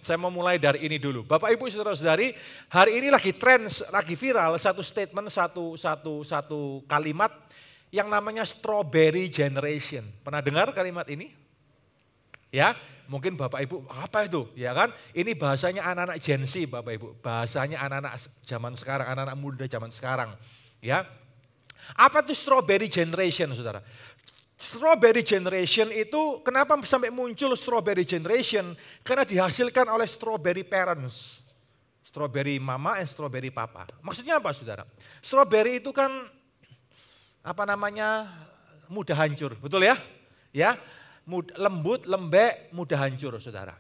Saya mau mulai dari ini dulu. Bapak Ibu Saudara-saudari, hari ini lagi tren, lagi viral satu statement, satu kalimat yang namanya strawberry generation. Pernah dengar kalimat ini? Ya, mungkin Bapak Ibu, apa itu? Ya kan? Ini bahasanya anak-anak Gen Z, Bapak Ibu. Bahasanya anak-anak zaman sekarang, anak-anak muda zaman sekarang. Ya. Apa itu strawberry generation, Saudara? Strawberry generation itu kenapa sampai muncul strawberry generation? Karena dihasilkan oleh strawberry parents. Strawberry mama dan strawberry papa. Maksudnya apa, Saudara? Strawberry itu kan mudah hancur, betul ya? Ya, lembut, lembek, mudah hancur, Saudara.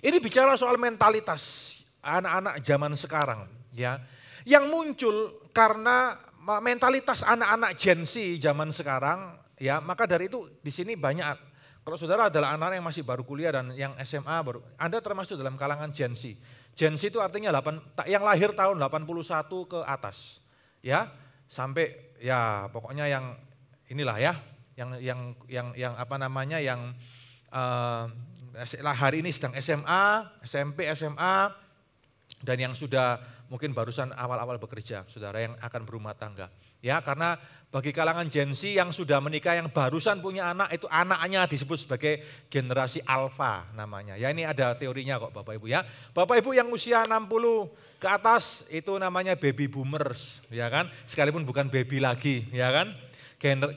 Ini bicara soal mentalitas anak-anak zaman sekarang, ya. Yang muncul karena mentalitas anak-anak Gen Z zaman sekarang, ya, maka dari itu di sini banyak. Kalau saudara adalah anak-anak yang masih baru kuliah dan yang SMA baru, Anda termasuk dalam kalangan Gen Z. Gen Z itu artinya yang lahir tahun 81 ke atas, ya, sampai ya pokoknya yang inilah ya, hari ini sedang SMA, SMP, SMA, dan yang sudah mungkin barusan awal-awal bekerja, saudara yang akan berumah tangga. Ya, karena bagi kalangan Gen Z yang sudah menikah, yang barusan punya anak, itu anaknya disebut sebagai generasi alfa namanya. Ya, ini ada teorinya kok Bapak Ibu ya. Bapak Ibu yang usia 60 ke atas itu namanya baby boomers, ya kan? Sekalipun bukan baby lagi, ya kan?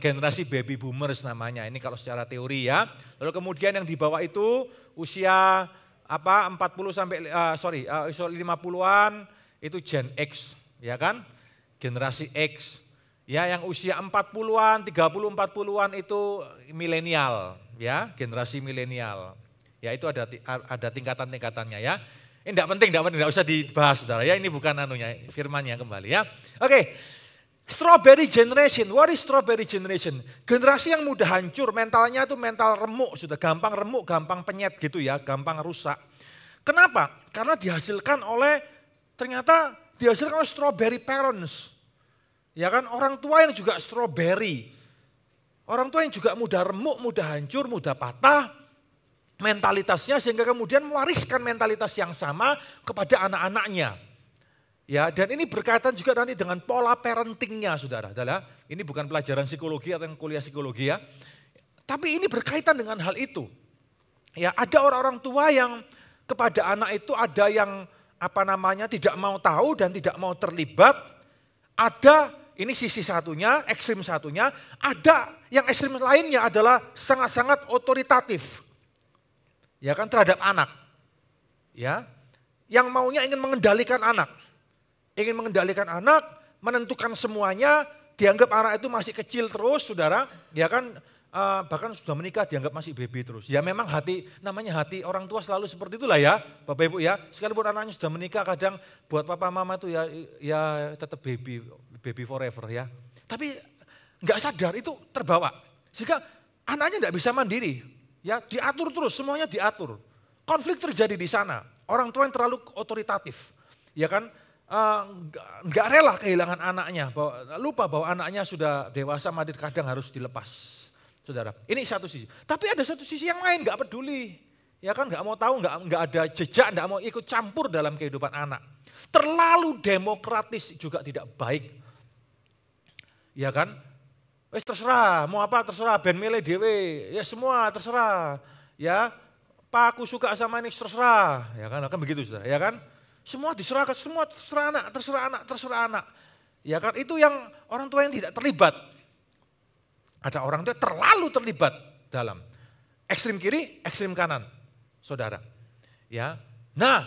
Generasi baby boomers namanya. Ini kalau secara teori ya. Lalu kemudian yang di bawah itu usia 50-an itu Gen X, ya kan? Generasi X. Ya, yang usia 40-an, 30-40-an itu milenial, ya, generasi milenial. Ya, itu ada tingkatan-tingkatannya ya. Ini enggak penting, enggak usah dibahas Saudara ya. Ini bukan firmannya kembali ya. Oke. Strawberry generation. What is strawberry generation? Generasi yang mudah hancur, mentalnya itu mental remuk, sudah gampang remuk, gampang penyet gitu ya, gampang rusak. Kenapa? Karena dihasilkan oleh strawberry parents. Ya kan, orang tua yang juga strawberry. Orang tua yang juga mudah remuk, mudah hancur, mudah patah mentalitasnya, sehingga kemudian mewariskan mentalitas yang sama kepada anak-anaknya. Ya, dan ini berkaitan juga nanti dengan pola parentingnya, Saudara. Ini bukan pelajaran psikologi atau kuliah psikologi ya. Tapi ini berkaitan dengan hal itu. Ya, ada orang-orang tua yang kepada anak itu ada yang tidak mau tahu dan tidak mau terlibat. Ada, ini sisi satunya, ekstrim satunya, ada yang ekstrim lainnya adalah sangat-sangat otoritatif. Ya kan, terhadap anak. Ya. Yang maunya ingin mengendalikan anak. Ingin mengendalikan anak, menentukan semuanya, dianggap anak itu masih kecil terus, Saudara. Ya kan, bahkan sudah menikah dianggap masih baby terus. Ya memang hati orang tua selalu seperti itulah ya, Bapak Ibu ya. Sekalipun anaknya sudah menikah, kadang buat papa mama itu ya tetap baby forever ya. Tapi nggak sadar itu terbawa. Sehingga anaknya nggak bisa mandiri. Ya, diatur terus, semuanya diatur. Konflik terjadi di sana. Orang tua yang terlalu otoritatif. Ya kan? Nggak rela kehilangan anaknya, lupa bahwa anaknya sudah dewasa, mati, kadang harus dilepas, Saudara. Ini satu sisi. Tapi ada satu sisi yang lain, nggak peduli, ya kan, nggak mau tahu, nggak ada jejak, nggak mau ikut campur dalam kehidupan anak. Terlalu demokratis juga tidak baik, ya kan? Wes terserah, mau apa terserah, ben milih dewe, ya semua terserah, ya. Pak aku suka sama ini terserah, ya kan begitu, Saudara, ya kan? Semua diserahkan, semua terserah anak. Ya kan, itu yang orang tua yang tidak terlibat. Ada orang tua terlalu terlibat dalam ekstrim kiri, ekstrim kanan, Saudara. Ya. Nah,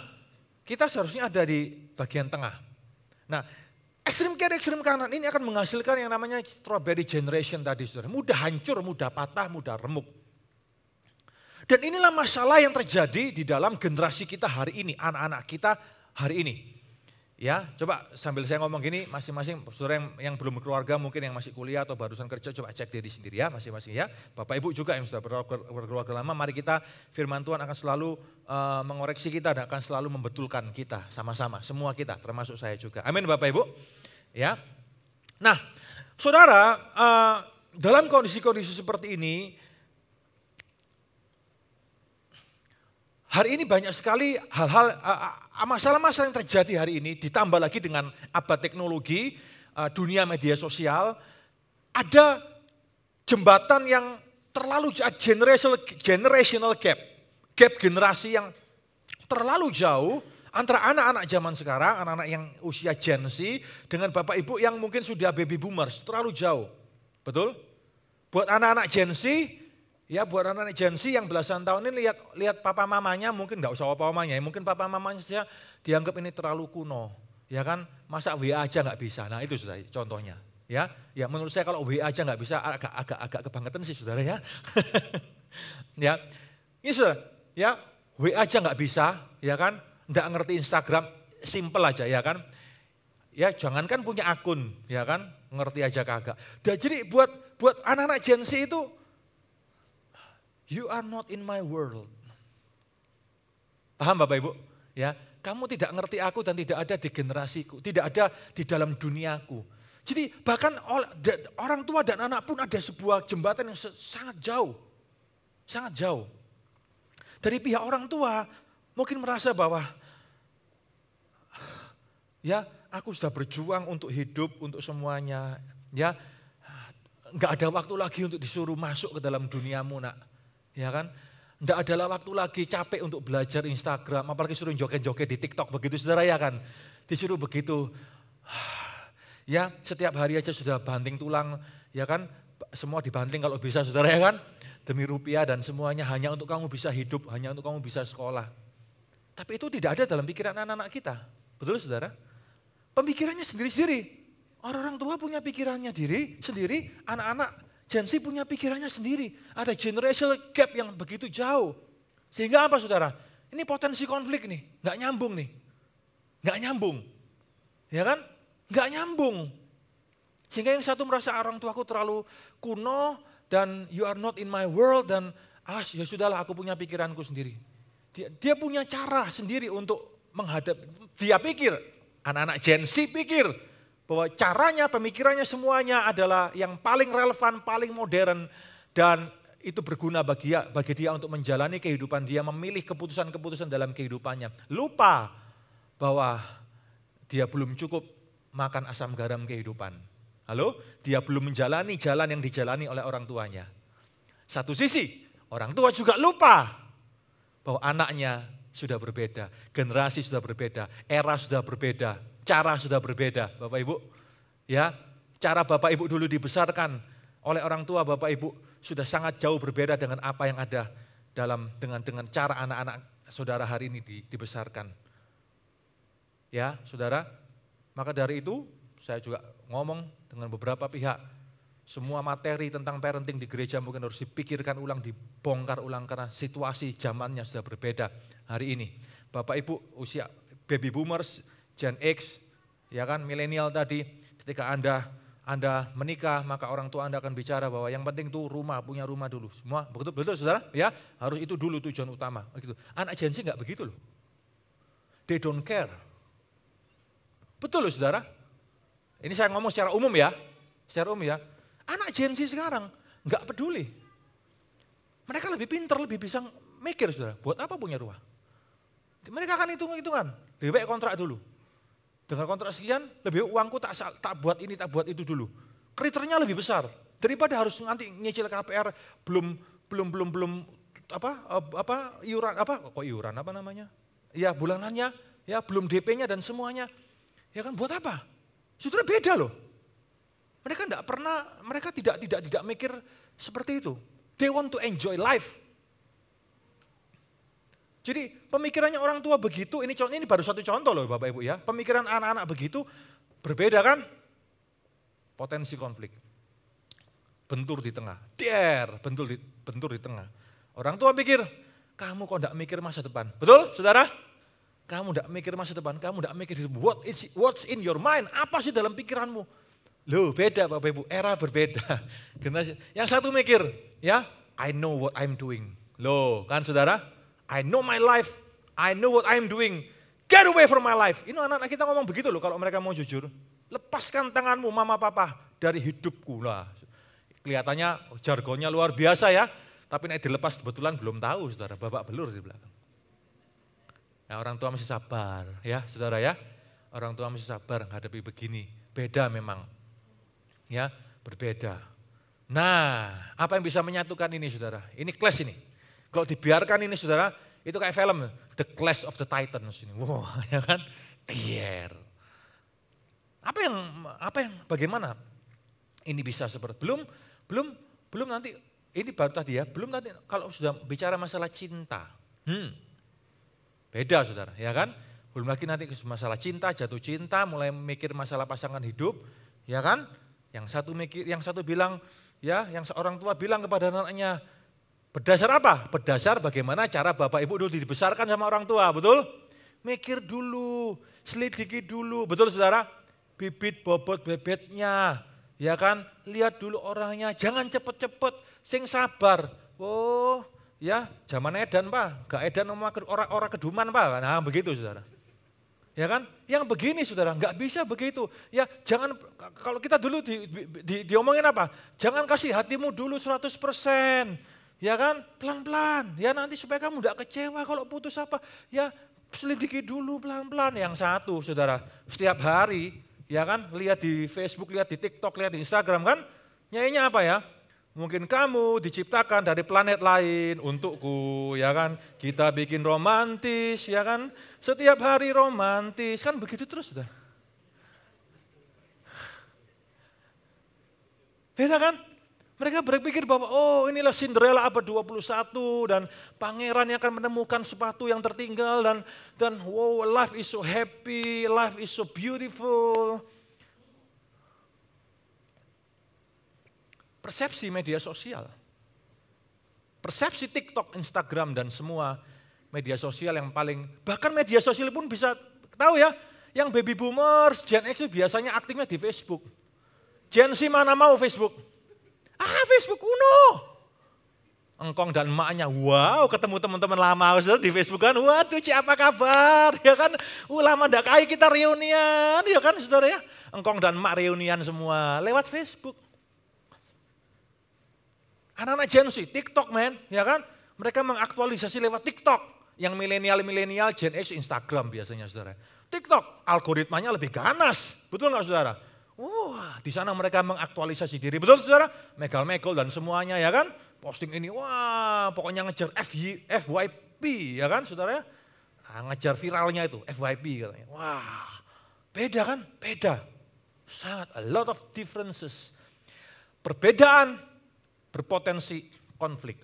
kita seharusnya ada di bagian tengah. Nah, ekstrim kiri, ekstrim kanan ini akan menghasilkan yang namanya strawberry generation tadi, Saudara. Mudah hancur, mudah patah, mudah remuk. Dan inilah masalah yang terjadi di dalam generasi kita hari ini, anak-anak kita hari ini. Ya, coba sambil saya ngomong gini, masing-masing saudara yang belum berkeluarga, mungkin yang masih kuliah atau barusan kerja, coba cek diri sendiri ya, masing-masing ya. Bapak Ibu juga yang sudah berkeluarga lama, mari kita, firman Tuhan akan selalu mengoreksi kita dan akan selalu membetulkan kita sama-sama, semua kita, termasuk saya juga. Amin Bapak Ibu. Ya. Nah, Saudara, dalam kondisi-kondisi seperti ini, hari ini banyak sekali hal-hal, masalah-masalah yang terjadi hari ini, ditambah lagi dengan abad teknologi, dunia media sosial, ada jembatan yang terlalu generational gap generasi yang terlalu jauh antara anak-anak zaman sekarang, anak-anak yang usia Gen Z dengan bapak ibu yang mungkin sudah baby boomers, terlalu jauh. Betul? Buat anak-anak Gen Z, ya buat anak-anak Gen Z yang belasan tahun ini lihat papa mamanya, mungkin enggak usah papa mamanya, mungkin papa mamanya saja dianggap ini terlalu kuno. Ya kan, masa WA aja enggak bisa. Nah itu sudah contohnya. Ya menurut saya kalau WA aja enggak bisa agak kebangetan sih saudara ya. Ya, ini sudah, ya WA aja enggak bisa, ya kan, enggak ngerti Instagram, simple aja ya kan. Ya jangankan punya akun, ya kan, ngerti aja kagak. Dan jadi buat anak-anak Gen Z itu, you are not in my world. Paham Bapak Ibu? Ya, kamu tidak ngerti aku dan tidak ada di generasiku, tidak ada di dalam duniaku. Jadi bahkan orang tua dan anak pun ada sebuah jembatan yang sangat jauh. Sangat jauh. Dari pihak orang tua mungkin merasa bahwa ya aku sudah berjuang untuk hidup, untuk semuanya. Ya, enggak ada waktu lagi untuk disuruh masuk ke dalam duniamu nak. Ya kan? Enggak ada waktu lagi capek untuk belajar Instagram, apalagi suruh joget-joget di TikTok begitu saudara ya kan. Disuruh begitu. Ya, setiap hari aja sudah banting tulang, ya kan? Semua dibanting kalau bisa saudara ya kan? Demi rupiah dan semuanya hanya untuk kamu bisa hidup, hanya untuk kamu bisa sekolah. Tapi itu tidak ada dalam pikiran anak-anak kita. Betul saudara? Pemikirannya sendiri-sendiri. Orang-orang tua punya pikirannya sendiri, anak-anak Gen Z punya pikirannya sendiri. Ada generational gap yang begitu jauh. Sehingga apa saudara? Ini potensi konflik nih, nggak nyambung nih. Nggak nyambung. Ya kan? Nggak nyambung. Sehingga yang satu merasa orang tuaku terlalu kuno dan you are not in my world dan ya sudahlah aku punya pikiranku sendiri. Dia punya cara sendiri untuk menghadap. Dia pikir, anak-anak Gen Z pikir bahwa caranya, pemikirannya semuanya adalah yang paling relevan, paling modern dan itu berguna bagi dia untuk menjalani kehidupan dia, memilih keputusan-keputusan dalam kehidupannya. Lupa bahwa dia belum cukup makan asam garam kehidupan. Halo? Dia belum menjalani jalan yang dijalani oleh orang tuanya. Satu sisi, orang tua juga lupa bahwa anaknya sudah berbeda, generasi sudah berbeda, era sudah berbeda, cara sudah berbeda, Bapak Ibu. Ya, cara Bapak Ibu dulu dibesarkan oleh orang tua Bapak Ibu sudah sangat jauh berbeda dengan apa yang ada dengan cara anak-anak saudara hari ini dibesarkan. Ya, saudara, maka dari itu saya juga ngomong dengan beberapa pihak, semua materi tentang parenting di gereja mungkin harus dipikirkan ulang, dibongkar ulang karena situasi zamannya sudah berbeda hari ini. Bapak Ibu usia baby boomers, Gen X, ya kan, milenial tadi, ketika Anda menikah maka orang tua Anda akan bicara bahwa yang penting tuh punya rumah dulu. Semua betul saudara? Ya, harus itu dulu tujuan utama. Begitu. Anak Gen Z enggak begitu loh. They don't care. Betul loh saudara? Ini saya ngomong secara umum ya. Secara umum ya. Anak Gen Z sekarang enggak peduli. Mereka lebih pintar, lebih bisa mikir saudara. Buat apa punya rumah? Mereka akan hitung-hitungan. Lebih baik kontrak dulu. Dengan kontrak sekian, lebih uangku tak buat ini, tak buat itu dulu. Kriternya lebih besar. Daripada harus nanti nyicil KPR belum iuran apa namanya? Ya bulanannya, ya belum DP-nya dan semuanya. Ya kan buat apa? Saudara beda loh. Mereka tidak mikir seperti itu. They want to enjoy life. Jadi pemikirannya orang tua begitu, ini baru satu contoh loh Bapak Ibu ya. Pemikiran anak-anak begitu berbeda kan? Potensi konflik. Bentur di tengah. Bentur di tengah. Orang tua pikir, kamu kok enggak mikir masa depan. Betul saudara? Kamu enggak mikir masa depan, kamu enggak mikir what's in your mind, apa sih dalam pikiranmu. Loh beda Bapak Ibu, era berbeda. Yang satu mikir, ya I know what I'm doing. Loh kan saudara, I know my life, I know what I'm doing, get away from my life. Ini anak-anak kita ngomong begitu loh kalau mereka mau jujur. Lepaskan tanganmu mama papa dari hidupku lah. Kelihatannya jargonnya luar biasa ya, tapi nek dilepas kebetulan belum tahu saudara, babak belur di belakang. Nah, orang tua masih sabar ya saudara ya. Orang tua masih sabar menghadapi begini. Beda memang. Ya, berbeda. Nah, apa yang bisa menyatukan ini saudara? Ini Clash ini. Kalau dibiarkan ini saudara, itu kayak film The Clash of the Titans ini. Wah, ya kan? Tier. Bagaimana ini bisa seperti belum nanti ini baru tadi ya, belum nanti kalau sudah bicara masalah cinta. Beda saudara, ya kan? Belum lagi nanti masalah cinta, jatuh cinta, mulai mikir masalah pasangan hidup, ya kan? Yang satu bilang, ya, yang seorang tua bilang kepada anaknya, berdasar apa? Berdasar bagaimana cara bapak ibu dulu dibesarkan sama orang tua, betul? Mikir dulu, selidiki dulu, betul saudara? Bibit bobot bebetnya, ya kan? Lihat dulu orangnya, jangan cepet-cepet, sing sabar. Oh, ya, zaman edan Pak, gak edan orang keduman Pak. Nah begitu saudara. Ya kan, yang begini saudara, gak bisa begitu. Ya jangan, kalau kita dulu diomongin apa? Jangan kasih hatimu dulu 100%. Ya kan, pelan-pelan. Ya nanti supaya kamu gak kecewa kalau putus apa. Ya selidiki dulu pelan-pelan. Yang satu saudara, setiap hari ya kan, lihat di Facebook, lihat di TikTok, lihat di Instagram kan. Nyanyinya apa ya? Mungkin kamu diciptakan dari planet lain untukku, ya kan? Kita bikin romantis, ya kan? Setiap hari romantis, kan begitu terus sudah. Beda kan? Mereka berpikir bahwa oh inilah Cinderella abad 21 dan pangeran yang akan menemukan sepatu yang tertinggal dan wow life is so happy, life is so beautiful. Persepsi media sosial, persepsi TikTok, Instagram dan semua media sosial yang bahkan media sosial pun bisa tahu ya, yang baby boomers, Gen X itu biasanya aktifnya di Facebook. Gen Z mana mau Facebook? Facebook kuno. Engkong dan emaknya, wow ketemu teman-teman lama di Facebook kan, waduh Ci apa kabar, ya kan, lama ndak kayak kita reunian, ya kan saudara ya. Engkong dan emak reunian semua lewat Facebook. Anak-anak Gen Z, TikTok men, ya kan? Mereka mengaktualisasi lewat TikTok. Yang milenial Gen X Instagram biasanya saudara. TikTok, algoritmanya lebih ganas, betul nggak saudara? Wah, di sana mereka mengaktualisasi diri, betul saudara? Megal-megol dan semuanya ya kan? Posting ini, wah pokoknya ngejar FYP ya kan saudara? Nah, ngejar viralnya itu, FYP katanya. Wah, beda kan? Beda. Sangat, a lot of differences. Perbedaan berpotensi konflik.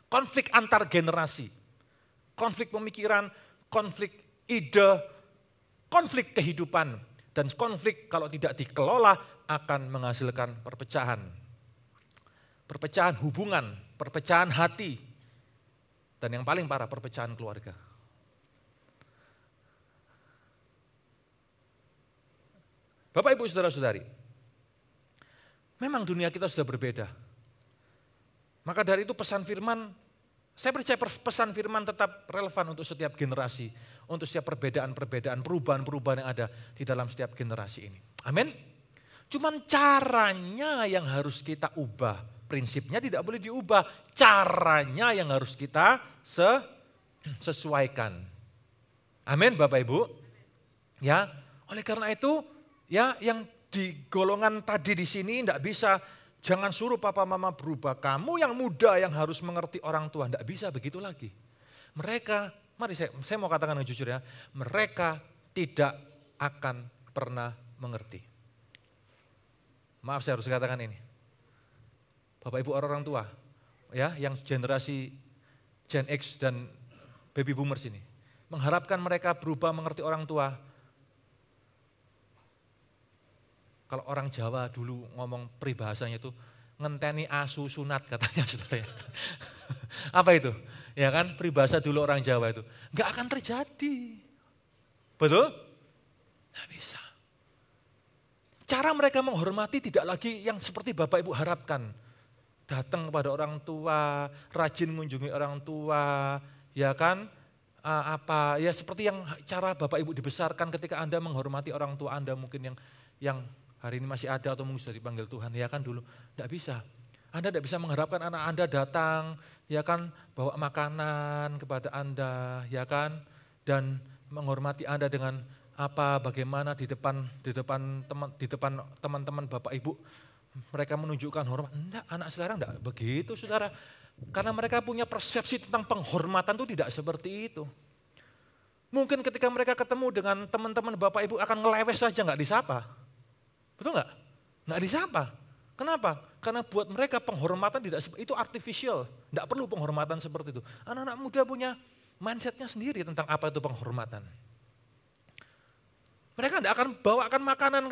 Konflik antar generasi, konflik pemikiran, konflik ide, konflik kehidupan, dan konflik kalau tidak dikelola akan menghasilkan perpecahan. Perpecahan hubungan, perpecahan hati, dan yang paling parah perpecahan keluarga. Bapak Ibu Saudara-saudari, memang dunia kita sudah berbeda. Maka dari itu pesan firman, saya percaya pesan firman tetap relevan untuk setiap generasi, untuk setiap perbedaan-perbedaan, perubahan-perubahan yang ada di dalam setiap generasi ini. Amin. Cuman caranya yang harus kita ubah, prinsipnya tidak boleh diubah, caranya yang harus kita sesuaikan. Amin Bapak Ibu. Ya, oleh karena itu ya yang di golongan tadi di sini tidak bisa, jangan suruh papa mama berubah. Kamu yang muda yang harus mengerti orang tua, tidak bisa begitu lagi. Mereka, mari saya mau katakan yang jujur ya, mereka tidak akan pernah mengerti. Maaf saya harus katakan ini. Bapak ibu orang tua, ya yang generasi Gen X dan baby boomers ini, mengharapkan mereka berubah mengerti orang tua. Kalau orang Jawa dulu ngomong peribahasanya itu ngenteni asu sunat katanya saudara. Apa itu? Ya kan peribahasa dulu orang Jawa itu. Enggak akan terjadi. Betul? Enggak bisa. Cara mereka menghormati tidak lagi yang seperti Bapak Ibu harapkan. Datang kepada orang tua, rajin mengunjungi orang tua, ya kan? Ya seperti yang cara Bapak Ibu dibesarkan ketika Anda menghormati orang tua Anda mungkin yang hari ini masih ada atau mungkin sudah dipanggil Tuhan, ya kan dulu. Tidak bisa. Anda tidak bisa mengharapkan anak Anda datang, ya kan, bawa makanan kepada Anda, ya kan, dan menghormati Anda dengan apa, bagaimana di depan teman-teman Bapak Ibu, mereka menunjukkan hormat. Enggak, anak sekarang enggak begitu, saudara. Karena mereka punya persepsi tentang penghormatan itu tidak seperti itu. Mungkin ketika mereka ketemu dengan teman-teman Bapak Ibu akan ngelewes saja, enggak disapa. Betul enggak? Enggak disapa. Kenapa? Karena buat mereka penghormatan tidak itu artificial, tidak perlu penghormatan seperti itu. Anak-anak muda punya mindsetnya sendiri tentang apa itu penghormatan. Mereka tidak akan bawakan makanan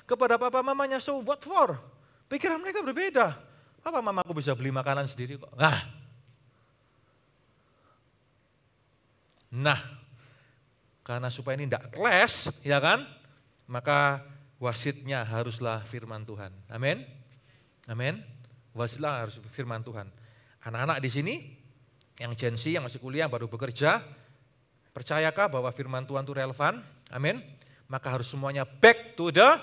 kepada papa mamanya, so what for? Pikiran mereka berbeda. Papa mamaku bisa beli makanan sendiri kok. Nah, karena supaya ini tidak clash, ya kan? Maka wasitnya haruslah firman Tuhan. Amin. Amin. Wasitlah harus firman Tuhan. Anak-anak di sini yang Gen Z, yang masih kuliah, baru bekerja, percayakah bahwa firman Tuhan itu relevan? Amin. Maka harus semuanya back to the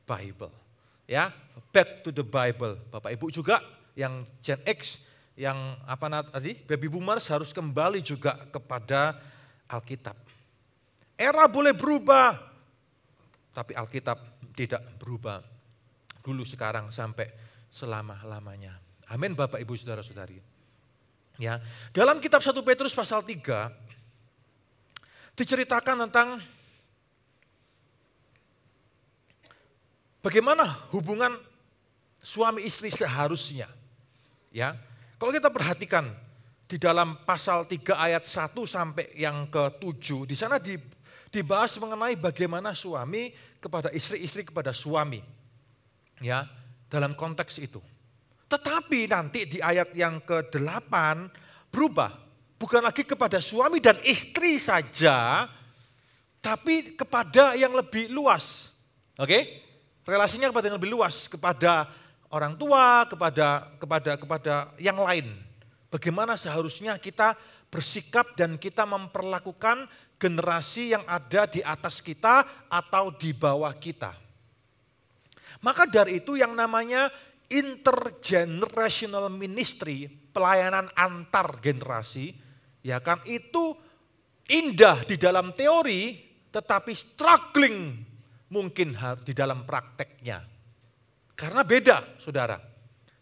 Bible. Ya, back to the Bible. Bapak Ibu juga yang Gen X, yang baby boomers harus kembali juga kepada Alkitab. Era boleh berubah, tapi Alkitab tidak berubah dulu, sekarang, sampai selama-lamanya. Amin Bapak Ibu Saudara-saudari. Ya, dalam kitab 1 Petrus pasal 3 diceritakan tentang bagaimana hubungan suami istri seharusnya. Ya, kalau kita perhatikan di dalam pasal 3 ayat 1 sampai yang ke-7, di sana dibahas mengenai bagaimana suami kepada istri kepada suami. Ya, dalam konteks itu. Tetapi nanti di ayat yang ke-8 berubah. Bukan lagi kepada suami dan istri saja, tapi kepada yang lebih luas. Oke? Relasinya kepada yang lebih luas, kepada orang tua, kepada yang lain. Bagaimana seharusnya kita bersikap dan kita memperlakukan generasi yang ada di atas kita atau di bawah kita. Maka dari itu yang namanya intergenerational ministry, pelayanan antar generasi, ya kan, itu indah di dalam teori, tetapi struggling mungkin di dalam prakteknya. Karena beda, saudara.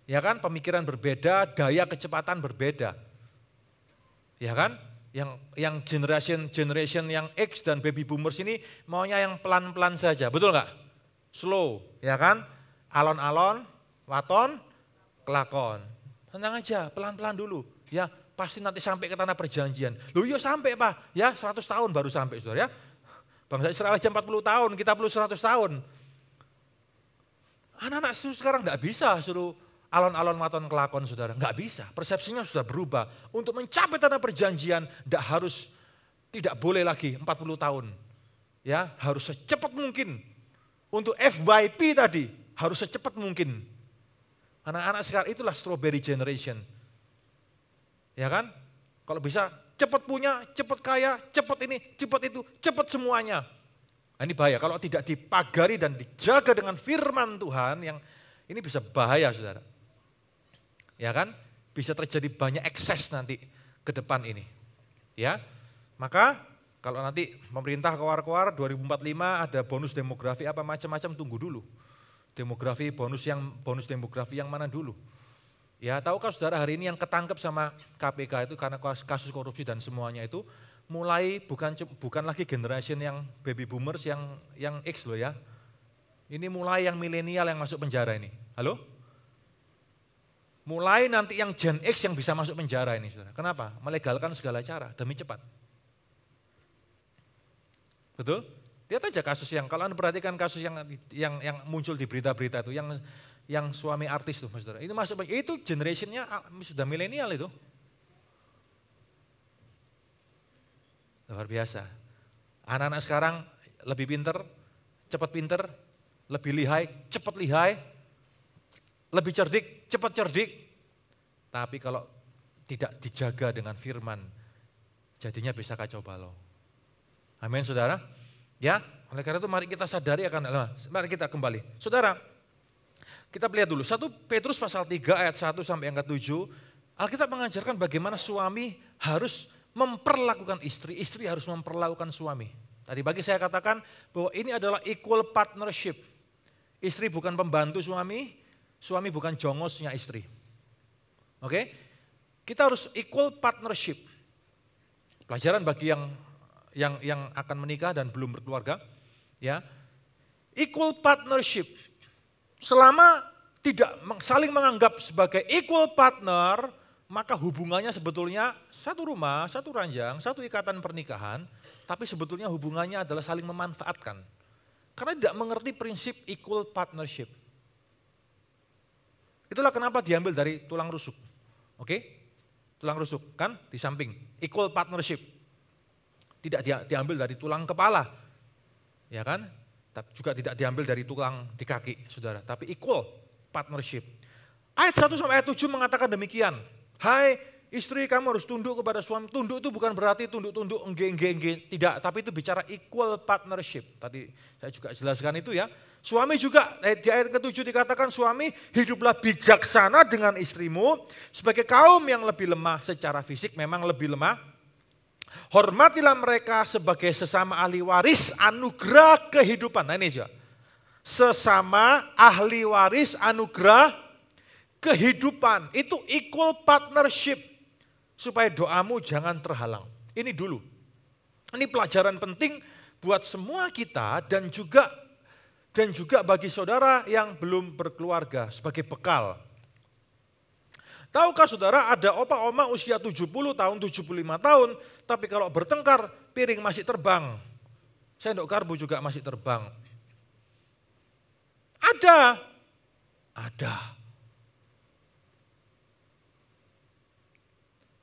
Ya kan, pemikiran berbeda, daya kecepatan berbeda. Ya kan, yang generation yang X dan baby boomers ini maunya yang pelan-pelan saja, betul nggak? Slow, ya kan? Alon-alon, waton, kelakon. Tenang aja, pelan-pelan dulu. Ya, pasti nanti sampai ke tanah perjanjian. Loh iya sampai Pak, ya 100 tahun baru sampai, saudara ya. Bangsa Israel aja 40 tahun, kita perlu 100 tahun. Anak-anak sekarang enggak bisa suruh alon-alon, waton, kelakon, saudara. Enggak bisa, persepsinya sudah berubah. Untuk mencapai tanah perjanjian, tidak boleh lagi 40 tahun. Ya, harus secepat mungkin. Untuk FYP tadi harus secepat mungkin. Anak-anak sekarang itulah strawberry generation. Ya kan? Kalau bisa cepat punya, cepat kaya, cepat ini, cepat itu, cepat semuanya. Nah, ini bahaya kalau tidak dipagari dan dijaga dengan firman Tuhan, yang ini bisa bahaya, saudara. Ya kan? Bisa terjadi banyak ekses nanti ke depan ini. Ya, maka kalau nanti pemerintah keluar 2045 ada bonus demografi apa macam-macam, tunggu dulu. Bonus demografi yang mana dulu? Ya, tahukah saudara hari ini yang ketangkep sama KPK itu karena kasus korupsi dan semuanya itu mulai bukan lagi generation yang baby boomers yang X loh ya. Ini mulai yang milenial yang masuk penjara ini. Halo? Mulai nanti yang Gen X yang bisa masuk penjara ini, saudara. Kenapa? Melegalkan segala cara demi cepat. Betul? Lihat aja kasus kalau Anda perhatikan kasus yang muncul di berita-berita itu, yang suami artis tuh, saudara. Itu masuk, itu generationnya sudah milenial itu. Luar biasa. Anak-anak sekarang lebih pinter, cepat pinter, lebih lihai, cepat lihai, lebih cerdik, cepat cerdik. Tapi kalau tidak dijaga dengan firman, jadinya bisa kacau balau. Amin, saudara. Ya, oleh karena itu mari kita sadari mari kita kembali. Saudara, kita lihat dulu, 1 Petrus pasal 3 ayat 1 sampai yang ke-7, Alkitab mengajarkan bagaimana suami harus memperlakukan istri, istri harus memperlakukan suami. Tadi pagi saya katakan bahwa ini adalah equal partnership. Istri bukan pembantu suami, suami bukan jongosnya istri. Oke? Kita harus equal partnership. Pelajaran bagi yang akan menikah dan belum berkeluarga, ya. Equal partnership. Selama tidak saling menganggap sebagai equal partner, maka hubungannya sebetulnya satu rumah, satu ranjang, satu ikatan pernikahan, tapi sebetulnya hubungannya adalah saling memanfaatkan. Karena tidak mengerti prinsip equal partnership. Itulah kenapa diambil dari tulang rusuk. Oke? Tulang rusuk kan di samping, equal partnership. Tidak diambil dari tulang kepala. Ya kan? Tapi juga tidak diambil dari tulang di kaki, Saudara, tapi equal partnership. Ayat 1 sampai ayat 7 mengatakan demikian. Hai istri, kamu harus tunduk kepada suami. Tunduk itu bukan berarti tunduk-tunduk engge, tidak, tapi itu bicara equal partnership. Tadi saya juga jelaskan itu ya. Suami juga, di ayat ke-7 dikatakan suami hiduplah bijaksana dengan istrimu sebagai kaum yang lebih lemah secara fisik, memang lebih lemah. Hormatilah mereka sebagai sesama ahli waris anugerah kehidupan. Nah ini juga. Sesama ahli waris anugerah kehidupan. Itu equal partnership. Supaya doamu jangan terhalang. Ini dulu. Ini pelajaran penting buat semua kita dan juga bagi saudara yang belum berkeluarga sebagai bekal. Tahukah saudara ada opa-oma usia 70 tahun, 75 tahun, tapi kalau bertengkar piring masih terbang. Sendok garpu juga masih terbang. Ada.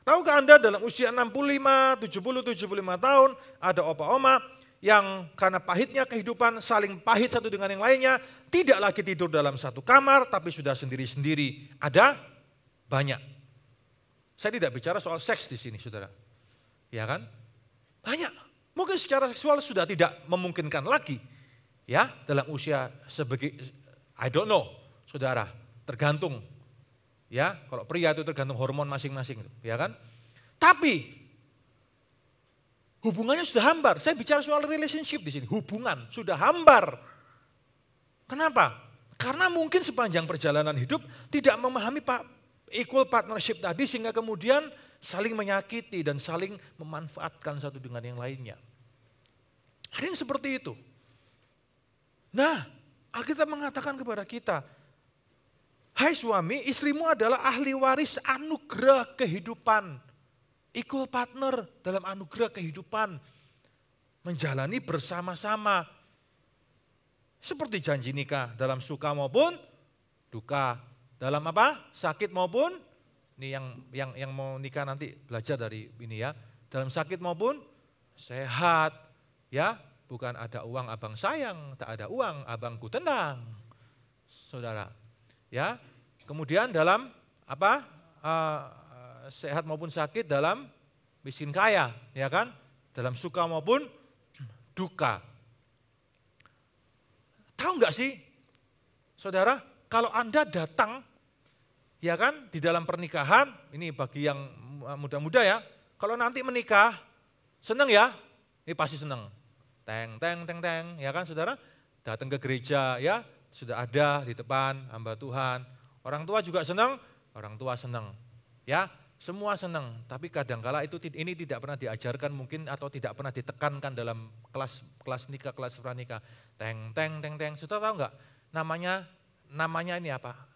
Tahukah Anda dalam usia 65, 70, 75 tahun ada opa-oma yang karena pahitnya kehidupan saling pahit satu dengan yang lainnya, tidak lagi tidur dalam satu kamar tapi sudah sendiri-sendiri. Ada banyak. Saya tidak bicara soal seks di sini, saudara. Ya kan? Banyak. Mungkin secara seksual sudah tidak memungkinkan lagi. Ya, dalam usia I don't know, saudara. Tergantung. Ya, kalau pria itu tergantung hormon masing-masing, ya kan? Tapi hubungannya sudah hambar. Saya bicara soal relationship di sini. Hubungan sudah hambar. Kenapa? Karena mungkin sepanjang perjalanan hidup tidak memahami equal partnership tadi sehingga kemudian saling menyakiti dan saling memanfaatkan satu dengan yang lainnya. Ada yang seperti itu. Nah, Alkitab mengatakan kepada kita, hai suami, istrimu adalah ahli waris anugerah kehidupan. Equal partner dalam anugerah kehidupan. Menjalani bersama-sama. Seperti janji nikah dalam suka maupun duka. Dalam apa? Sakit maupun, ini yang mau nikah nanti belajar dari ini ya. Dalam sakit maupun sehat, ya. Bukan ada uang abang sayang, tak ada uang abangku tendang, saudara. Ya. Kemudian dalam apa? Sehat maupun sakit, dalam miskin kaya, ya kan? Dalam suka maupun duka. Tahu nggak sih, saudara? Kalau Anda datang, ya kan, di dalam pernikahan, ini bagi yang muda-muda ya, kalau nanti menikah, senang ya, ini pasti senang. Teng, ya kan saudara, datang ke gereja ya, sudah ada di depan hamba Tuhan. Orang tua juga senang, orang tua senang. Ya, semua senang, tapi kadangkala ini tidak pernah diajarkan mungkin atau tidak pernah ditekankan dalam kelas nikah, kelas pranikah. Teng, saudara tahu nggak? Namanya ini apa?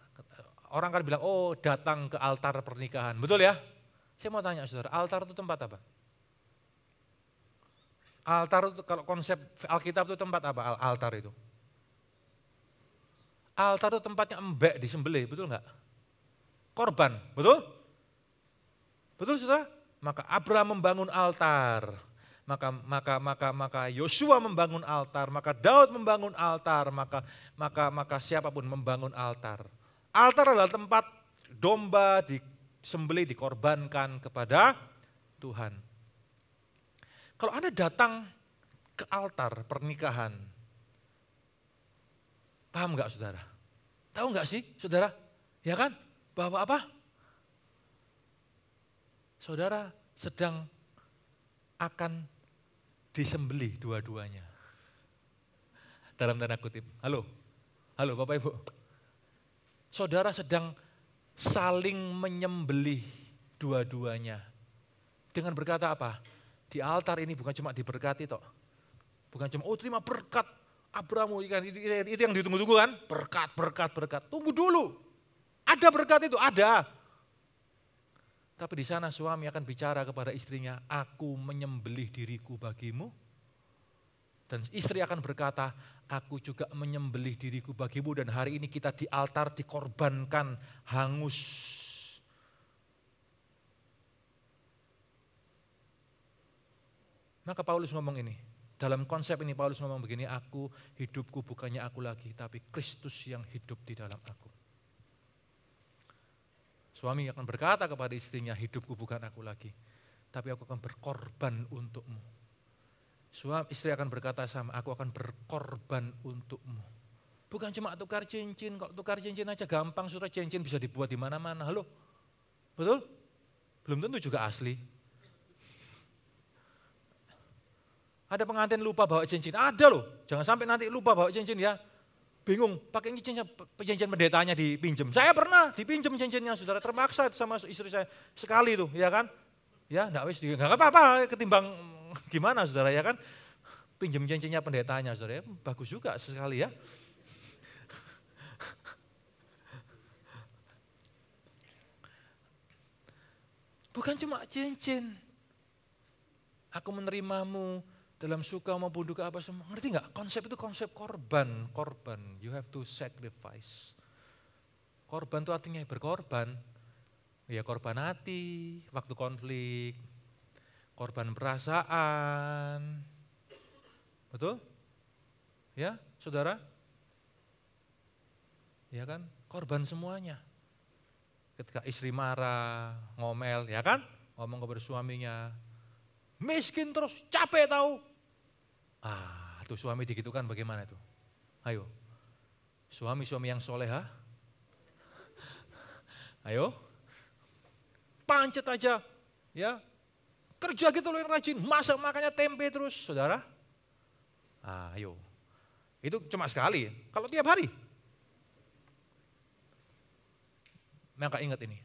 Orang kan bilang, oh datang ke altar pernikahan. Betul ya? Saya mau tanya saudara, altar itu tempat apa? Altar itu kalau konsep Alkitab itu tempat apa altar itu? Altar itu tempatnya embek disembelih, betul enggak? Korban, betul? Betul saudara? Maka Abraham membangun altar. Maka Yosua membangun altar, maka Daud membangun altar, maka siapapun membangun altar. Altar adalah tempat domba disembelih, dikorbankan kepada Tuhan. Kalau Anda datang ke altar pernikahan, paham nggak saudara? Tahu nggak sih, saudara? Ya kan? Bahwa apa? Saudara sedang akan disembelih dua-duanya. Dalam tanda kutip. Halo? Halo Bapak Ibu? Saudara sedang saling menyembelih dua-duanya. Dengan berkata apa? Di altar ini bukan cuma diberkati toh. Bukan cuma, terima berkat Abrahamu. Itu yang ditunggu-tunggu kan? Berkat, berkat, berkat. Tunggu dulu. Ada berkat itu, ada. Tapi di sana suami akan bicara kepada istrinya, aku menyembelih diriku bagimu. Dan istri akan berkata, aku juga menyembelih diriku bagimu. Dan hari ini kita di altar dikorbankan hangus. Maka Paulus ngomong ini, dalam konsep ini Paulus ngomong begini, hidupku bukannya aku lagi, tapi Kristus yang hidup di dalam aku. Suami akan berkata kepada istrinya, hidupku bukan aku lagi, tapi aku akan berkorban untukmu. Istri akan berkata sama, aku akan berkorban untukmu. Bukan cuma tukar cincin, kalau tukar cincin aja gampang, surat cincin bisa dibuat di mana-mana. Halo? Betul? Belum tentu juga asli. Ada pengantin lupa bawa cincin, ada loh. Jangan sampai nanti lupa bawa cincin ya. Bingung, pakai cincin pendetanya dipinjem. Saya pernah dipinjem cincinnya, saudara, terpaksa sama istri saya sekali tuh, ya kan? Ya, enggak apa-apa, ketimbang gimana saudara ya kan? Pinjem cincinnya pendetanya saudara, ya, bagus juga sekali ya. Bukan cuma cincin. Aku menerimamu dalam suka maupun duka apa semua. Ngerti nggak? Konsep itu konsep korban. You have to sacrifice. Korban itu artinya berkorban. Ya korban hati, waktu konflik. Korban perasaan. Betul? Ya, saudara? Ya kan? Korban semuanya. Ketika istri marah, ngomel, ya kan? Ngomong kepada suaminya, miskin terus, capek tahu. Tuh suami digitukan bagaimana itu? Ayo, suami-suami yang soleha. Ayo, pancet aja, ya. Kerja gitu loh yang rajin, masak makannya tempe terus, saudara. Ayo, itu cuma sekali, kalau tiap hari. Maka ingat ini,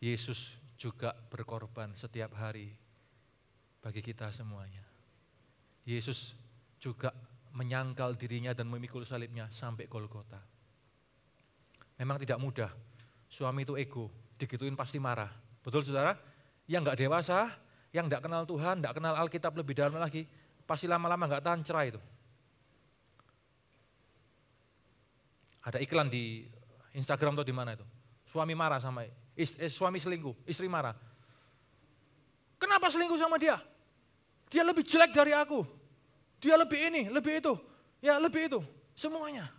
Yesus juga berkorban setiap hari bagi kita semuanya. Yesus juga menyangkal dirinya dan memikul salibnya sampai Golgota. Memang tidak mudah, suami itu ego, digituin pasti marah. Betul saudara? Yang enggak dewasa, yang enggak kenal Tuhan, enggak kenal Alkitab lebih dalam lagi, pasti lama-lama enggak tahan cerai itu. Ada iklan di Instagram atau di mana itu? Suami marah sama suami selingkuh, istri marah. Kenapa selingkuh sama dia? Dia lebih jelek dari aku. Dia lebih ini, lebih itu. Ya lebih itu. Semuanya.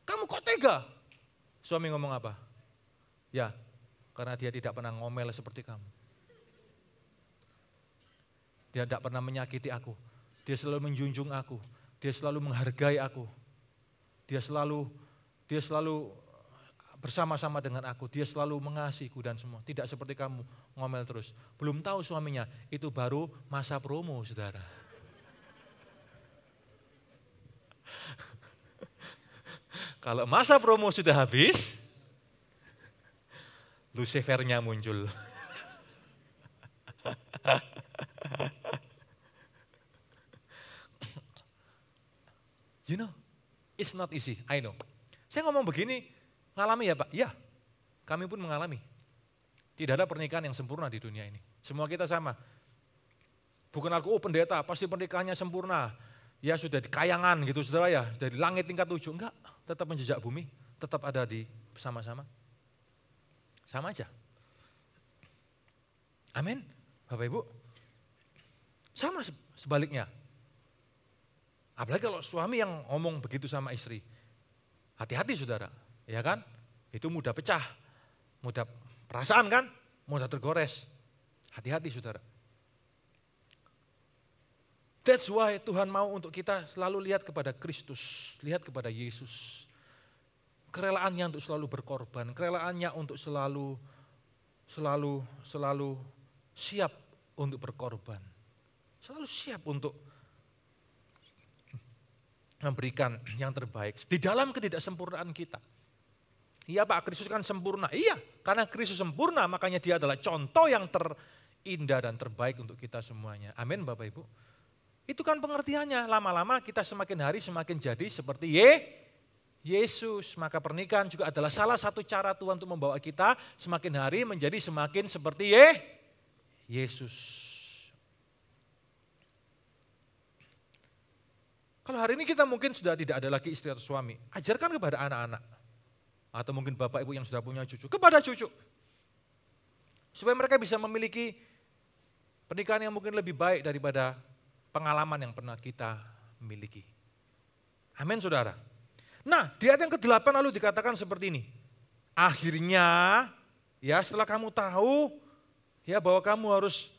Kamu kok tega? Suami ngomong apa? Ya, karena dia tidak pernah ngomel seperti kamu. Dia tidak pernah menyakiti aku. Dia selalu menjunjung aku. Dia selalu menghargai aku. Dia selalu bersama-sama dengan aku, dia selalu mengasihiku dan semua. Tidak seperti kamu, ngomel terus. Belum tahu suaminya, itu baru masa promo, saudara. Kalau masa promo sudah habis, Lucifernya muncul. You know, it's not easy, I know. Saya ngomong begini, ngalami ya Pak? Ya, kami pun mengalami. Tidak ada pernikahan yang sempurna di dunia ini. Semua kita sama. Bukan aku, pendeta, pasti pernikahannya sempurna. Ya sudah di kayangan gitu saudara ya, dari langit tingkat 7. Enggak, tetap menjejak bumi, tetap ada di sama-sama. Sama aja. Amin, Bapak Ibu. Sama sebaliknya. Apalagi kalau suami yang ngomong begitu sama istri. Hati-hati saudara. Ya kan? Itu mudah pecah, mudah perasaan kan, mudah tergores. Hati-hati saudara. That's why Tuhan mau untuk kita selalu lihat kepada Kristus, lihat kepada Yesus. Kerelaannya untuk selalu berkorban, kerelaannya untuk selalu siap untuk berkorban. Selalu siap untuk memberikan yang terbaik di dalam ketidaksempurnaan kita. Iya Pak, Kristus kan sempurna. Iya, karena Kristus sempurna makanya dia adalah contoh yang terindah dan terbaik untuk kita semuanya. Amin Bapak Ibu. Itu kan pengertiannya, lama-lama kita semakin hari semakin jadi seperti Yesus. Maka pernikahan juga adalah salah satu cara Tuhan untuk membawa kita semakin hari menjadi semakin seperti Yesus. Kalau hari ini kita mungkin sudah tidak ada lagi istri atau suami, ajarkan kepada anak-anak. Atau mungkin bapak ibu yang sudah punya cucu, kepada cucu. Supaya mereka bisa memiliki pernikahan yang mungkin lebih baik daripada pengalaman yang pernah kita miliki. Amin saudara. Nah di ayat yang ke-8 lalu dikatakan seperti ini. Akhirnya ya setelah kamu tahu ya bahwa kamu harus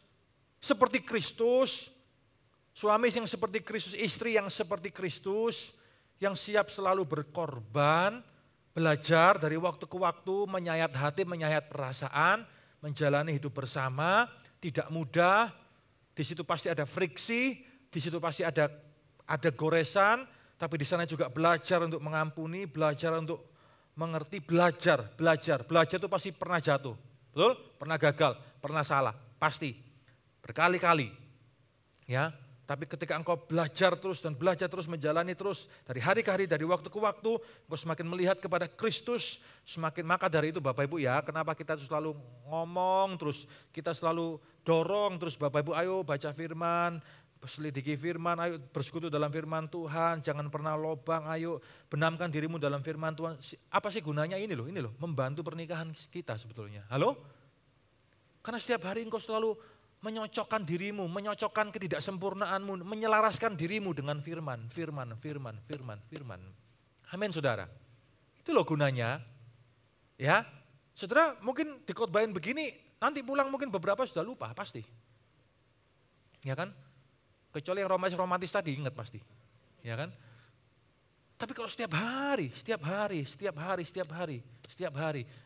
seperti Kristus, suami yang seperti Kristus, istri yang seperti Kristus, yang siap selalu berkorban, belajar dari waktu ke waktu, menyayat hati, menyayat perasaan, menjalani hidup bersama, tidak mudah, di situ pasti ada friksi, di situ pasti ada goresan, tapi di sana juga belajar untuk mengampuni, belajar untuk mengerti, belajar itu pasti pernah jatuh, betul? Pernah gagal, pernah salah, pasti, berkali-kali, ya. Tapi ketika engkau belajar terus menjalani terus dari hari ke hari, dari waktu ke waktu, engkau semakin melihat kepada Kristus, semakin maka dari itu Bapak Ibu ya, kenapa kita selalu ngomong terus, kita selalu dorong terus Bapak Ibu, ayo baca firman, selidiki firman, ayo bersekutu dalam firman Tuhan, jangan pernah lobang, ayo benamkan dirimu dalam firman Tuhan. Apa sih gunanya ini loh, membantu pernikahan kita sebetulnya. Halo? Karena setiap hari engkau selalu menyocokkan dirimu, menyocokkan ketidaksempurnaanmu, menyelaraskan dirimu dengan firman. Amin saudara. Itu loh gunanya. Ya, saudara mungkin dikhotbahin begini, nanti pulang mungkin beberapa sudah lupa pasti. Ya kan? Kecuali yang romantis tadi ingat pasti. Ya kan? Tapi kalau setiap hari,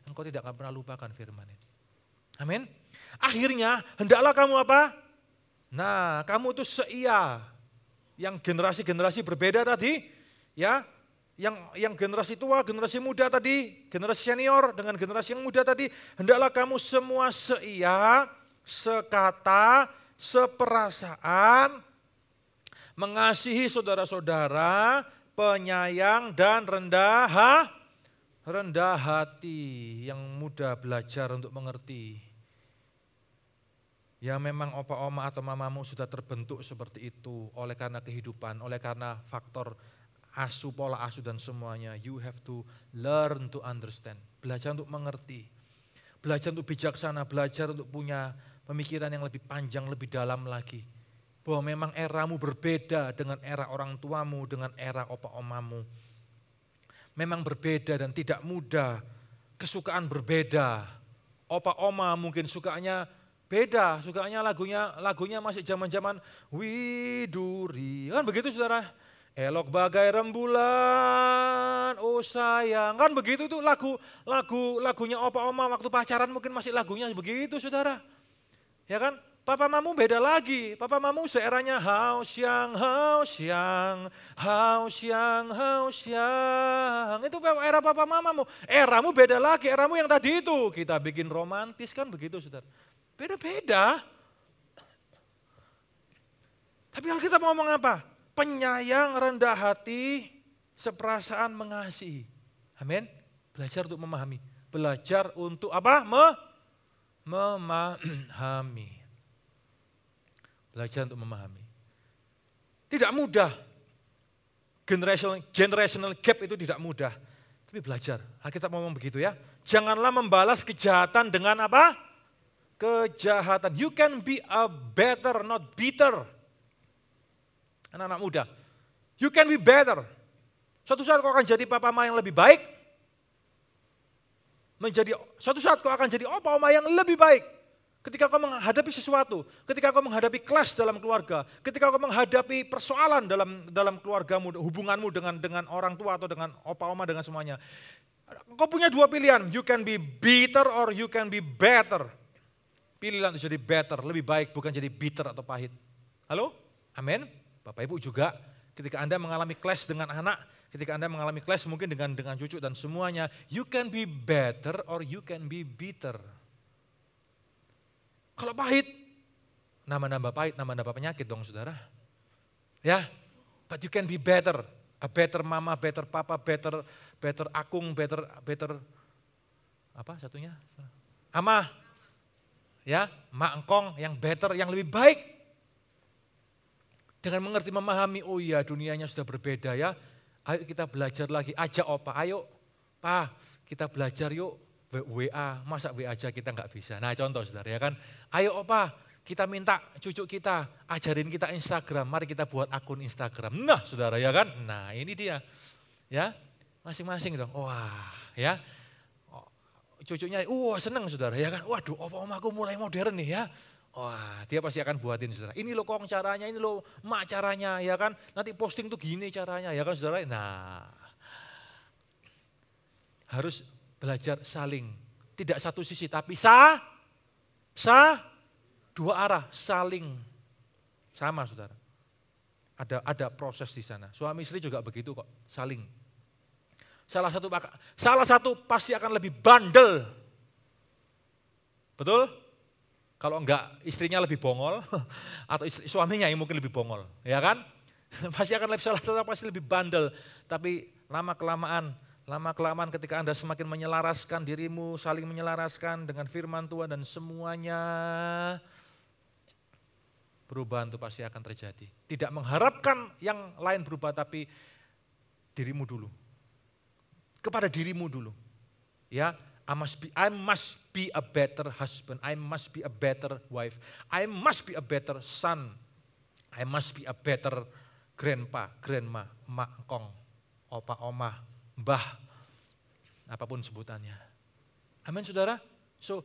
engkau tidak akan pernah lupakan firman ini. Amin. Akhirnya hendaklah kamu apa? Nah, kamu itu seia. Yang generasi-generasi berbeda tadi, ya. Yang generasi tua, generasi muda tadi, generasi senior dengan generasi yang muda tadi, hendaklah kamu semua seia, sekata, seperasaan, mengasihi saudara-saudara, penyayang dan rendah hati, yang mudah belajar untuk mengerti. Ya memang opa oma atau mamamu sudah terbentuk seperti itu oleh karena kehidupan, oleh karena faktor asuh, pola asuh dan semuanya. You have to learn to understand. Belajar untuk mengerti, belajar untuk bijaksana, belajar untuk punya pemikiran yang lebih panjang, lebih dalam lagi. Bahwa memang eramu berbeda dengan era orang tuamu, dengan era opa omamu. Memang berbeda dan tidak mudah, kesukaan berbeda. Opa oma mungkin sukanya beda, sukanya lagunya masih zaman-zaman widuri. Kan begitu saudara? Elok bagai rembulan, oh sayang. Kan begitu tuh lagunya opa oma waktu pacaran mungkin masih lagunya begitu saudara. Ya kan? Papa mamu beda lagi, papa mamu seeranya hao xiang. Itu era papa mamamu, eramu beda lagi, eramu yang tadi itu. Kita bikin romantis kan begitu saudara. Beda-beda. Tapi Alkitab ngomong apa? Penyayang, rendah hati, seperasaan, mengasihi. Amin. Belajar untuk memahami. Belajar untuk apa? Memahami. Belajar untuk memahami. Tidak mudah. Generational gap itu tidak mudah. Tapi belajar. Alkitab ngomong begitu ya. Janganlah membalas kejahatan dengan apa? Kejahatan. You can be a better, not bitter. Anak-anak muda. You can be better. Suatu saat kau akan jadi papa mama yang lebih baik. Suatu saat kau akan jadi opa oma yang lebih baik. Ketika kau menghadapi sesuatu, ketika kau menghadapi kelas dalam keluarga, ketika kau menghadapi persoalan dalam keluargamu, hubunganmu dengan orang tua atau dengan opa oma dengan semuanya. Kau punya dua pilihan, you can be bitter or you can be better. Pilihlah untuk jadi better, lebih baik bukan jadi bitter atau pahit. Halo? Amin. Bapak Ibu juga ketika Anda mengalami clash dengan anak, ketika Anda mengalami clash mungkin dengan cucu dan semuanya, you can be better or you can be bitter. Kalau pahit, nambah pahit, nambah penyakit dong saudara. Ya, but you can be better. A better mama, better papa, better akung, better apa satunya? Ama. Ya, mak engkong yang better, yang lebih baik. Dengan mengerti memahami, oh iya dunianya sudah berbeda ya. Ayo kita belajar lagi, ajak opa, ayo pa kita belajar yuk WA, masa WA aja kita nggak bisa. Nah contoh saudara ya kan, ayo opa kita minta cucu kita, ajarin kita Instagram, mari kita buat akun Instagram. Nah saudara ya kan, nah ini dia. Ya, masing-masing dong, wah ya. Cucunya, seneng saudara ya kan, waduh opa-omaku mulai modern nih ya. Wah dia pasti akan buatin saudara, ini loh kong caranya, ini loh mak caranya ya kan. Nanti posting tuh gini caranya ya kan saudara. Nah harus belajar saling, tidak satu sisi tapi dua arah, saling sama saudara. Ada proses di sana. Suami istri juga begitu kok, saling. Salah satu pasti akan lebih bandel. Betul? Kalau enggak istrinya lebih bongol atau suaminya yang mungkin lebih bongol, ya kan? Pasti akan salah satu pasti lebih bandel. Tapi lama kelamaan ketika Anda semakin menyelaraskan dirimu, saling menyelaraskan dengan firman Tuhan dan semuanya, perubahan itu pasti akan terjadi. Tidak mengharapkan yang lain berubah, tapi dirimu dulu. Kepada dirimu dulu. Ya, I must be a better husband. I must be a better wife. I must be a better son. I must be a better grandpa, grandma, mak, kong, opa, oma, mbah, apapun sebutannya. Amin saudara. So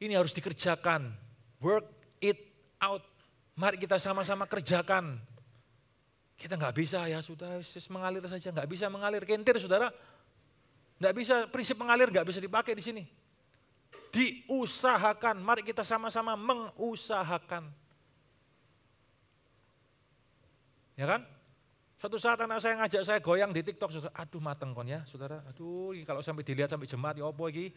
ini harus dikerjakan. Work it out. Mari kita sama-sama kerjakan. Kita nggak bisa ya sudah mengalir saja, nggak bisa mengalir kentir saudara. Nggak bisa, prinsip mengalir nggak bisa dipakai di sini. Diusahakan, mari kita sama-sama mengusahakan. Ya kan? Suatu saat anak saya ngajak saya goyang di TikTok, saudara. Aduh mateng kon ya saudara, aduh kalau sampai dilihat sampai jemaat ya opo iki.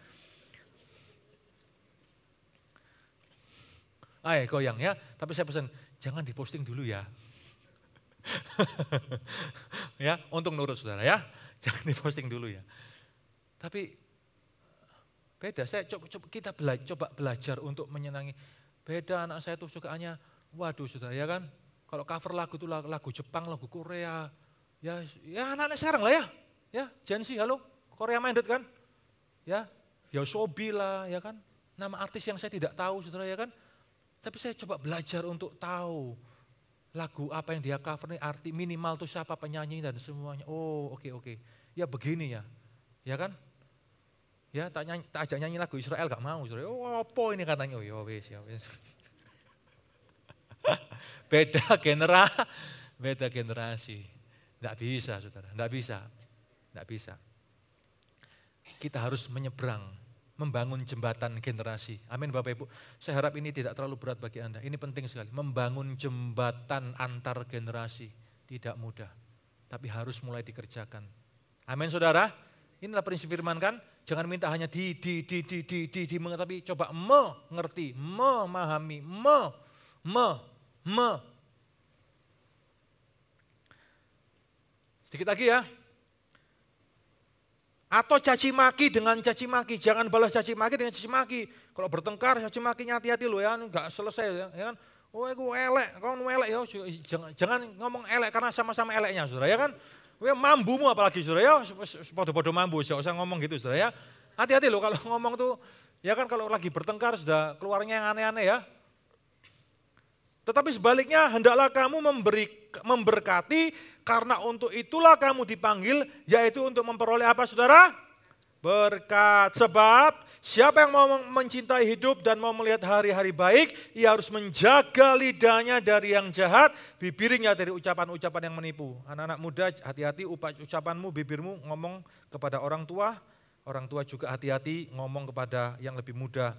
Goyang ya, tapi saya pesan jangan diposting dulu ya. Ya, untung nurut saudara ya, jangan diposting dulu ya. Tapi beda, saya kita coba belajar untuk menyenangi. Beda anak saya tuh sukaannya, waduh saudara ya kan, kalau cover lagu tuh lagu Jepang, lagu Korea, ya anak-anak sekarang lah ya Gen Z, halo, Korea minded kan, ya Yosobi lah ya kan, nama artis yang saya tidak tahu saudara ya kan, tapi saya coba belajar untuk tahu lagu apa yang dia cover nih, arti minimal tuh siapa penyanyi dan semuanya. Oh oke. Ya begini ya kan. Ya tak ajak nyanyi lagu Israel gak mau. Oh apa ini katanya, oh ya wis. Beda generasi. Enggak bisa saudara, enggak bisa. Kita harus menyeberang, membangun jembatan generasi. Amin Bapak Ibu. Saya harap ini tidak terlalu berat bagi Anda. Ini penting sekali, membangun jembatan antar generasi. Tidak mudah, tapi harus mulai dikerjakan. Amin saudara. Inilah prinsip firman kan, jangan minta hanya tapi coba mengerti, memahami, Sedikit lagi ya. Atau caci maki dengan caci maki, jangan balas caci maki dengan caci maki. Kalau bertengkar caci makinya hati-hati loh ya, enggak selesai ya kan. Oh aku elek, kau elek ya, jangan ngomong elek karena sama-sama eleknya saudara ya kan. Mambumu apalagi saudara ya, podo-podo mambu, jangan usah ngomong gitu saudara ya. Hati-hati loh kalau ngomong tuh, ya kan kalau lagi bertengkar sudah keluarnya yang aneh-aneh ya. Tetapi sebaliknya hendaklah kamu memberkati karena untuk itulah kamu dipanggil, yaitu untuk memperoleh apa saudara? Berkat. Sebab siapa yang mau mencintai hidup dan mau melihat hari-hari baik, ia harus menjaga lidahnya dari yang jahat, bibirnya dari ucapan-ucapan yang menipu. Anak-anak muda hati-hati ucapanmu, bibirmu ngomong kepada orang tua, Orang tua juga hati-hati ngomong kepada yang lebih muda.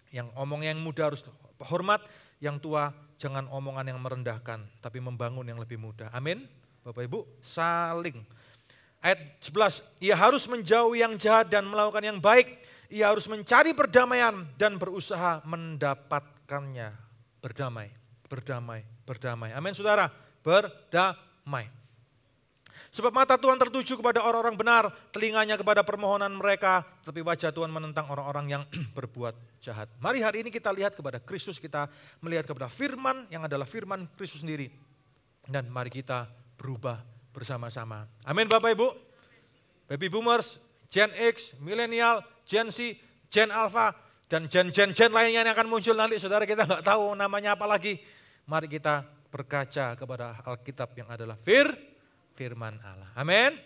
Yang omong yang muda harus hormat, yang tua jangan omongan yang merendahkan, tapi membangun yang lebih muda. Amin. Bapak Ibu, saling. Ayat 11, ia harus menjauhi yang jahat dan melakukan yang baik. Ia harus mencari perdamaian dan berusaha mendapatkannya. Berdamai, berdamai, berdamai. Amin saudara, berdamai. Sebab mata Tuhan tertuju kepada orang-orang benar, telinganya kepada permohonan mereka, tapi wajah Tuhan menentang orang-orang yang berbuat jahat. Mari hari ini kita lihat kepada Kristus, kita melihat kepada firman yang adalah firman Kristus sendiri. Dan mari kita berubah bersama-sama. Amin Bapak Ibu. Baby Boomers, Gen X, Millennial, Gen Z, Gen Alpha, dan Gen lainnya yang akan muncul nanti. Saudara kita nggak tahu namanya apa lagi. Mari kita berkaca kepada Alkitab yang adalah firman Allah. Amin.